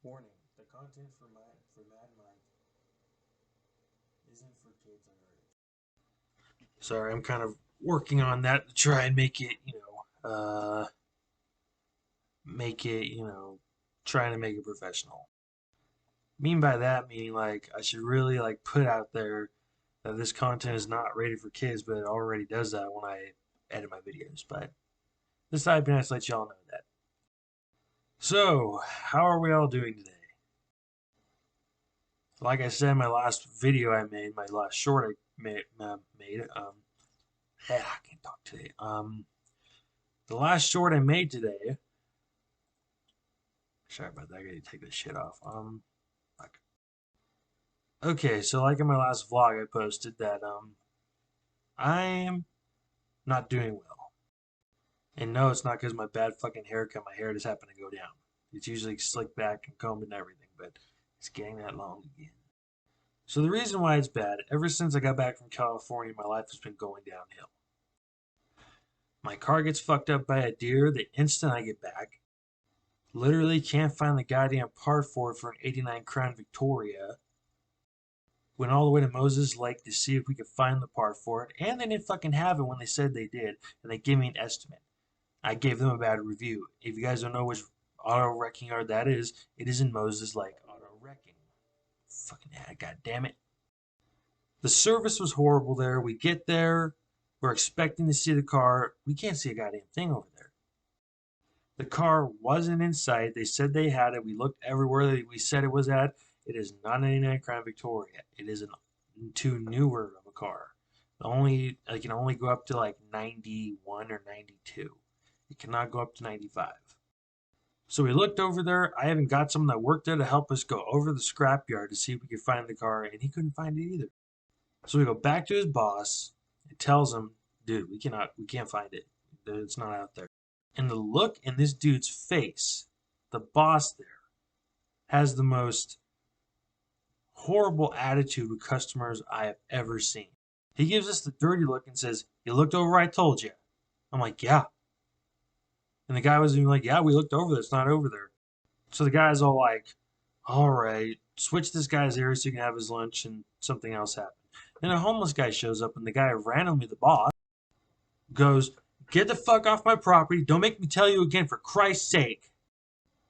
Warning: the content for Mad Mike isn't for kids underage. Sorry, I'm kind of working on that to try and make it, make it, trying to make it professional. Mean by that, meaning like I should really like put out there that this content is not rated for kids, but it already does that when I edit my videos. But this I'd be nice to let y'all know that. So, how are we all doing today? Like I said, my last video I made, my last short I made I can't talk today. The last short I made today. Sorry about that. I gotta take this shit off. Fuck. Okay, so like in my last vlog, I posted that I'm not doing well, and no, it's not because my bad fucking haircut. My hair just happened to go down. It's usually slicked back and combed and everything, but it's getting that long again. So the reason why it's bad, ever since I got back from California, my life has been going downhill. My car gets fucked up by a deer the instant I get back. Literally can't find the goddamn part for it for an '89 Crown Victoria. Went all the way to Moses Lake to see if we could find the part for it, and they didn't fucking have it when they said they did, and they gave me an estimate. I gave them a bad review. If you guys don't know which auto wrecking yard that is, it is in Moses Lake Auto Wrecking. Fucking god damn it. The service was horrible there. We get there, we're expecting to see the car. We can't see a goddamn thing over there. The car wasn't in sight. They said they had it. We looked everywhere that we said it was at. It is not an '89 Crown Victoria. It is an too newer of a car. I can only go up to like 91 or 92. It cannot go up to 95. So we looked over there. I even got someone that worked there to help us go over the scrapyard to see if we could find the car, and he couldn't find it either. So we go back to his boss and tells him, dude, we can't find it. It's not out there. And the look in this dude's face, the boss there, has the most horrible attitude with customers I have ever seen. He gives us the dirty look and says, "You looked over, I told you." I'm like, "Yeah." And the guy was even like, "Yeah, we looked over there. It's not over there." So the guy's all like, "All right, switch this guy's area so he can have his lunch," and something else happened. Then a homeless guy shows up, and the guy randomly, the boss, goes, "Get the fuck off my property. Don't make me tell you again, for Christ's sake."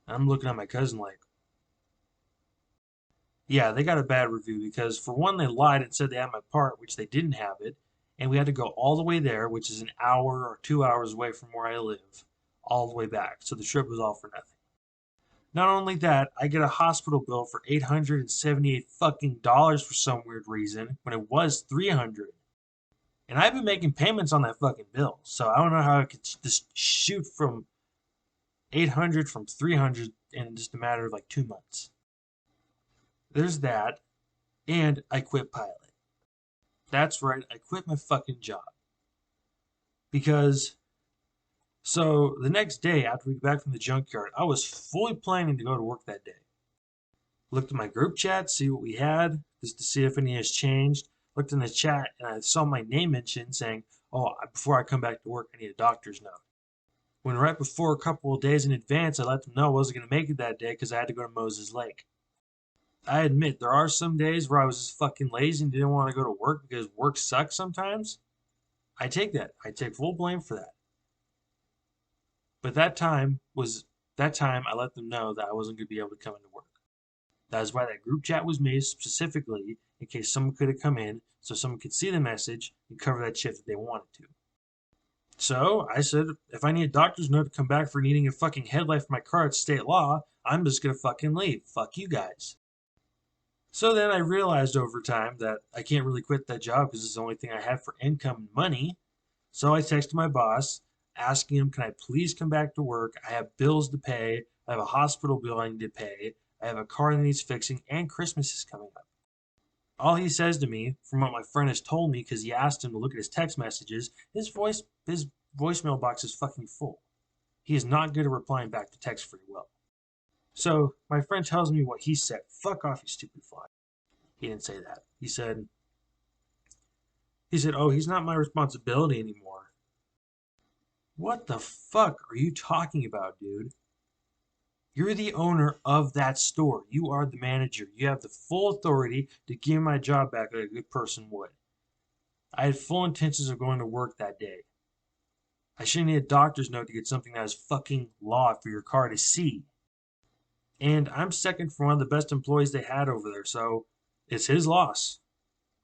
And I'm looking at my cousin like, yeah, they got a bad review because for one, they lied and said they had my part, which they didn't have it, and we had to go all the way there, which is an hour or 2 hours away from where I live, all the way back. So the trip was all for nothing. Not only that, I get a hospital bill for 878 fucking dollars for some weird reason when it was 300. And I've been making payments on that fucking bill, so I don't know how I could just shoot from 800 from 300 in just a matter of like 2 months. There's that, and I quit pilot. That's right, I quit my fucking job. Because, so the next day after we got back from the junkyard, I was fully planning to go to work that day. Looked at my group chat, see what we had, just to see if any has changed. Looked in the chat and I saw my name mentioned saying, "Oh, before I come back to work, I need a doctor's note." When right before a couple of days in advance, I let them know I wasn't going to make it that day because I had to go to Moses Lake. I admit there are some days where I was just fucking lazy and didn't want to go to work because work sucks sometimes. I take that. I take full blame for that. But that time I let them know that I wasn't going to be able to come into work. That is why that group chat was made specifically in case someone could have come in so someone could see the message and cover that shift if they wanted to. So I said, if I need a doctor's note to come back for needing a fucking headlight for my car, it's state law. I'm just gonna fucking leave. Fuck you guys. So then I realized over time that I can't really quit that job because it's the only thing I had for income and money. So I texted my boss asking him, can I please come back to work? I have bills to pay. I have a hospital bill I need to pay. I have a car that needs fixing, and Christmas is coming up. All he says to me, from what my friend has told me, because he asked him to look at his text messages, his voicemail box is fucking full. He is not good at replying back to text very well. So my friend tells me what he said. Fuck off, you stupid fly. He didn't say that. He said, oh, he's not my responsibility anymore. What the fuck are you talking about, dude? You're the owner of that store. You are the manager. You have the full authority to give me my job back like a good person would. I had full intentions of going to work that day. I shouldn't need a doctor's note to get something that is fucking law for your car to see. And I'm second for one of the best employees they had over there, so it's his loss.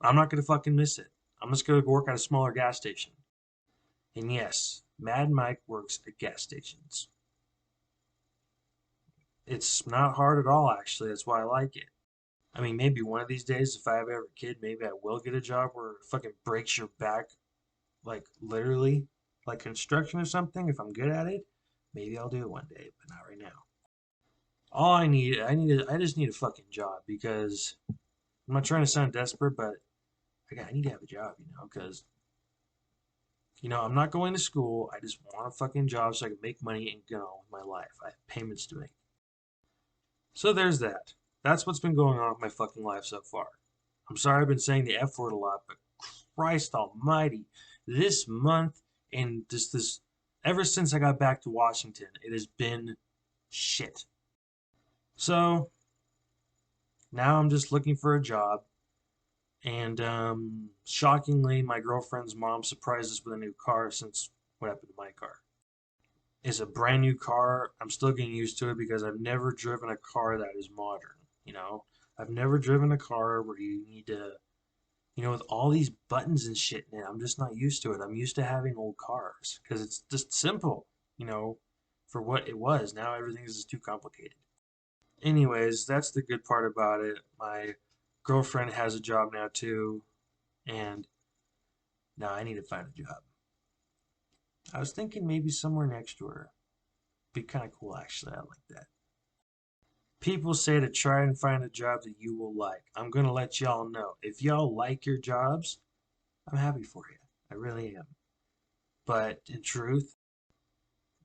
I'm not gonna fucking miss it. I'm just gonna go work at a smaller gas station. And yes, Mad Mike works at gas stations. It's not hard at all, actually. That's why I like it. I mean, maybe one of these days, if I ever have a kid, maybe I will get a job where it fucking breaks your back, like literally, like construction or something. If I'm good at it, maybe I'll do it one day, but not right now. All I just need a fucking job because I'm not trying to sound desperate, but I need to have a job, because I'm not going to school. I just want a fucking job so I can make money and get on with my life. I have payments to make. So there's that. That's what's been going on with my fucking life so far. I'm sorry I've been saying the F word a lot, but Christ almighty, this month and just this, ever since I got back to Washington, it has been shit. So now I'm just looking for a job. And shockingly, my girlfriend's mom surprised us with a new car since what happened to my car. It's a brand new car. I'm still getting used to it because I've never driven a car that is modern. I've never driven a car where you need to, with all these buttons and shit in it. I'm just not used to it. I'm used to having old cars because it's just simple, for what it was. Now everything is just too complicated. Anyways, that's the good part about it. My girlfriend has a job now too, and now I need to find a job. I was thinking maybe somewhere next to her. Be kind of cool, actually. I like that. People say to try and find a job that you will like. I'm going to let y'all know. If y'all like your jobs, I'm happy for you. I really am. But in truth,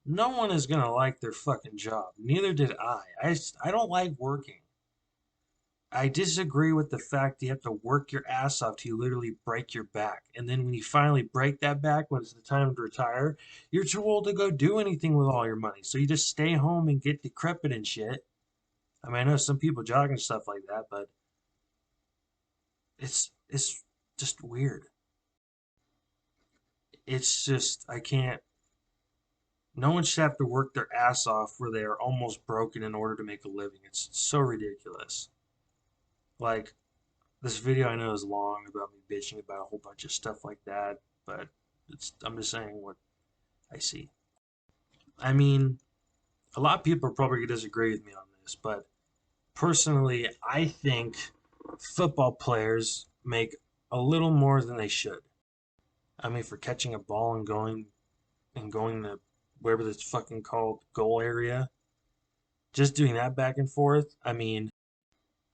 no one is going to like their fucking job. Neither did I. I don't like working. I disagree with the fact you have to work your ass off till you literally break your back. And then when you finally break that back, when it's the time to retire, you're too old to go do anything with all your money. So you just stay home and get decrepit and shit. I mean, I know some people jog and stuff like that, but it's just weird. It's just I can't. No one should have to work their ass off where they are almost broken in order to make a living. It's so ridiculous. Like, this video I know is long about me bitching about a whole bunch of stuff like that, but I'm just saying what I see. I mean, a lot of people are probably going to disagree with me on this, but personally, I think football players make a little more than they should. I mean, for catching a ball and going to wherever it's fucking called goal area, just doing that back and forth. I mean,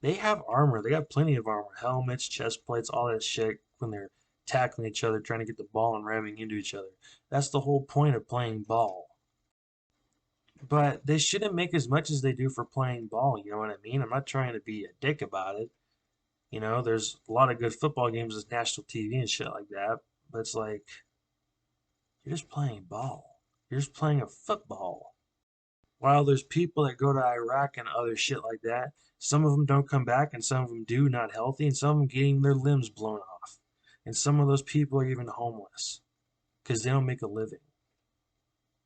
they have armor. They got plenty of armor, helmets, chest plates, all that shit when they're tackling each other, trying to get the ball and ramming into each other. That's the whole point of playing ball. But they shouldn't make as much as they do for playing ball, you know what I mean? I'm not trying to be a dick about it. There's a lot of good football games with national TV and shit like that, but it's like, you're just playing ball. You're just playing a football. While there's people that go to Iraq and other shit like that, some of them don't come back and some of them do, not healthy, and some of them getting their limbs blown off. And some of those people are even homeless because they don't make a living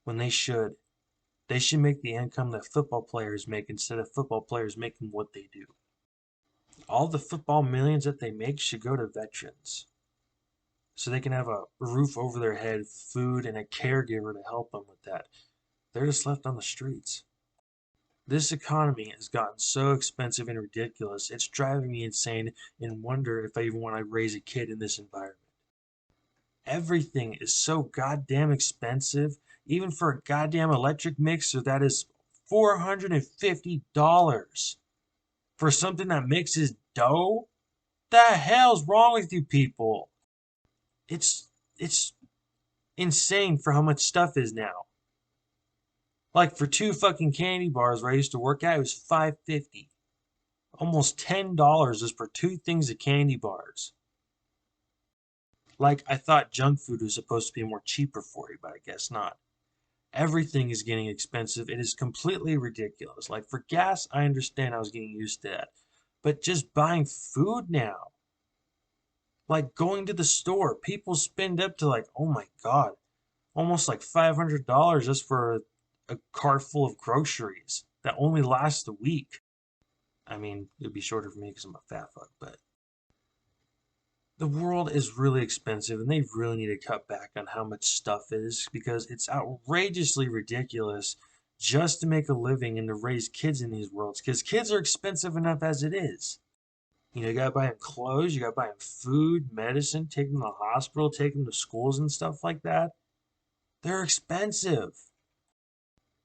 when they should. They should make the income that football players make instead of football players making what they do. All the football millions that they make should go to veterans so they can have a roof over their head, food, and a caregiver to help them with that. They're just left on the streets. This economy has gotten so expensive and ridiculous, it's driving me insane and wonder if I even want to raise a kid in this environment. Everything is so goddamn expensive, even for a goddamn electric mixer that is $450 for something that mixes dough? The hell's wrong with you people? It's insane for how much stuff is now. Like for two fucking candy bars where I used to work at, it was $5.50. Almost $10 just for two things of candy bars. Like I thought junk food was supposed to be more cheaper for you, but I guess not. Everything is getting expensive. It is completely ridiculous. Like for gas, I understand I was getting used to that. But just buying food now, like going to the store, people spend up to like, oh my God, almost like $500 just for a cart full of groceries that only lasts a week. I mean, it'd be shorter for me because I'm a fat fuck, but the world is really expensive and they really need to cut back on how much stuff is because it's outrageously ridiculous just to make a living and to raise kids in these worlds because kids are expensive enough as it is. You gotta buy them clothes, you gotta buy them food, medicine, take them to the hospital, take them to schools and stuff like that. They're expensive.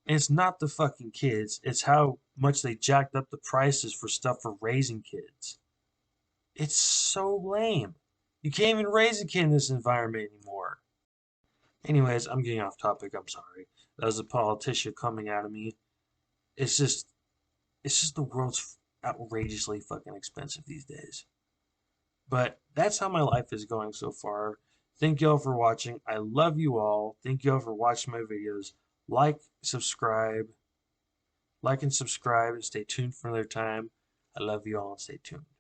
And it's not the fucking kids, it's how much they jacked up the prices for stuff for raising kids. It's so lame. You can't even raise a kid in this environment anymore. Anyways, I'm getting off topic. I'm sorry. That was a politician coming out of me. It's just, it's just the world's outrageously fucking expensive these days. But that's how my life is going so far. Thank y'all for watching. I love you all. Thank y'all for watching my videos. Like, subscribe, like and subscribe, and stay tuned for another time. I love you all and stay tuned.